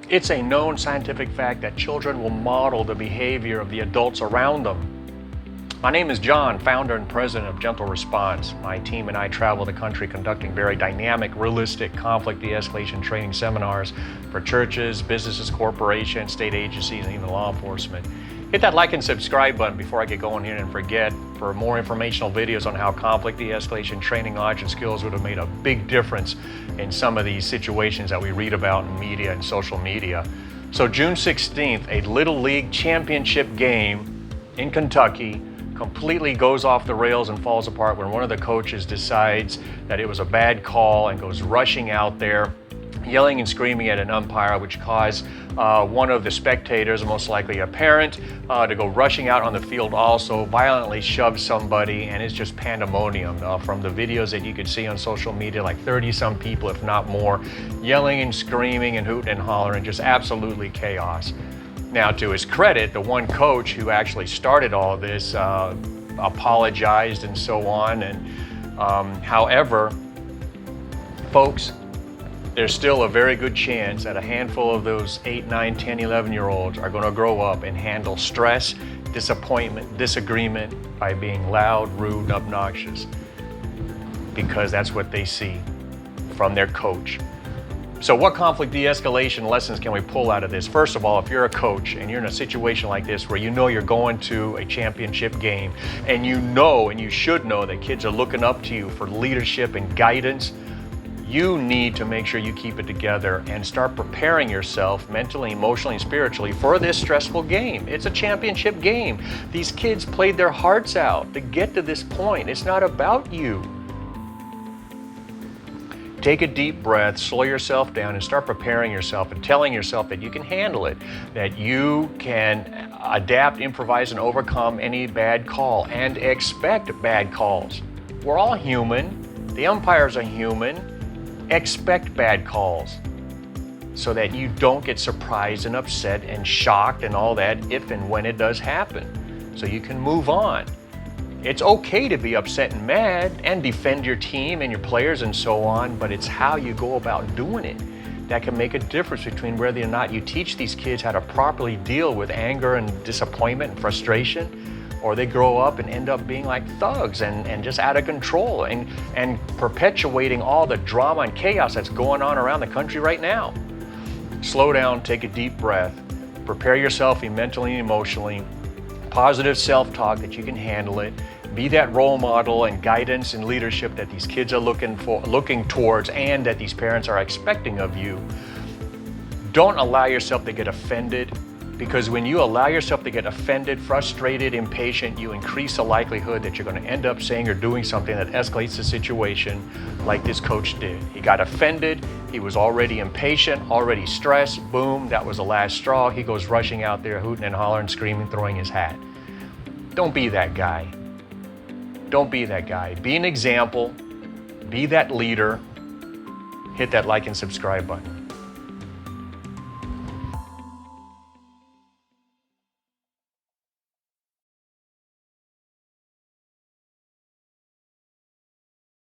It's a known scientific fact that children will model the behavior of the adults around them. My name is John, founder and president of Gentle Response. My team and I travel the country conducting very dynamic, realistic conflict de-escalation training seminars for churches, businesses, corporations, state agencies, and even law enforcement. Hit that like and subscribe button before I get going here and forget for more informational videos on how conflict de-escalation training, knowledge, and skills would have made a big difference in some of these situations that we read about in media and social media. So June 16th, a Little League championship game in Kentucky completely goes off the rails and falls apart when one of the coaches decides that it was a bad call and goes rushing out there, yelling and screaming at an umpire, which caused one of the spectators, most likely a parent, to go rushing out on the field also, violently shove somebody, and it's just pandemonium. From the videos that you could see on social media, like 30-some people, if not more, yelling and screaming and hooting and hollering, just absolutely chaos. Now, to his credit, the one coach who actually started all of this apologized and so on. And however, folks, there's still a very good chance that a handful of those 8, 9, 10, 11-year-olds are going to grow up and handle stress, disappointment, disagreement by being loud, rude, and obnoxious, because that's what they see from their coach. So what conflict de-escalation lessons can we pull out of this? First of all, if you're a coach and you're in a situation like this where you know you're going to a championship game and you know and you should know that kids are looking up to you for leadership and guidance, you need to make sure you keep it together and start preparing yourself mentally, emotionally, and spiritually for this stressful game. It's a championship game. These kids played their hearts out to get to this point. It's not about you. Take a deep breath, slow yourself down, and start preparing yourself and telling yourself that you can handle it, that you can adapt, improvise, and overcome any bad call, and expect bad calls. We're all human. The umpires are human. Expect bad calls so that you don't get surprised and upset and shocked and all that if and when it does happen, so you can move on. It's okay to be upset and mad and defend your team and your players and so on, but it's how you go about doing it that can make a difference between whether or not you teach these kids how to properly deal with anger and disappointment and frustration, or they grow up and end up being like thugs and just out of control and perpetuating all the drama and chaos that's going on around the country right now. Slow down, take a deep breath, prepare yourself mentally and emotionally, positive self-talk that you can handle it, be that role model and guidance and leadership that these kids are looking towards and that these parents are expecting of you. Don't allow yourself to get offended, because when you allow yourself to get offended, frustrated, impatient, you increase the likelihood that you're going to end up saying or doing something that escalates the situation like this coach did. He got offended, he was already impatient, already stressed, boom, that was the last straw. He goes rushing out there, hooting and hollering, screaming, throwing his hat. Don't be that guy. Don't be that guy. Be an example, be that leader. Hit that like and subscribe button.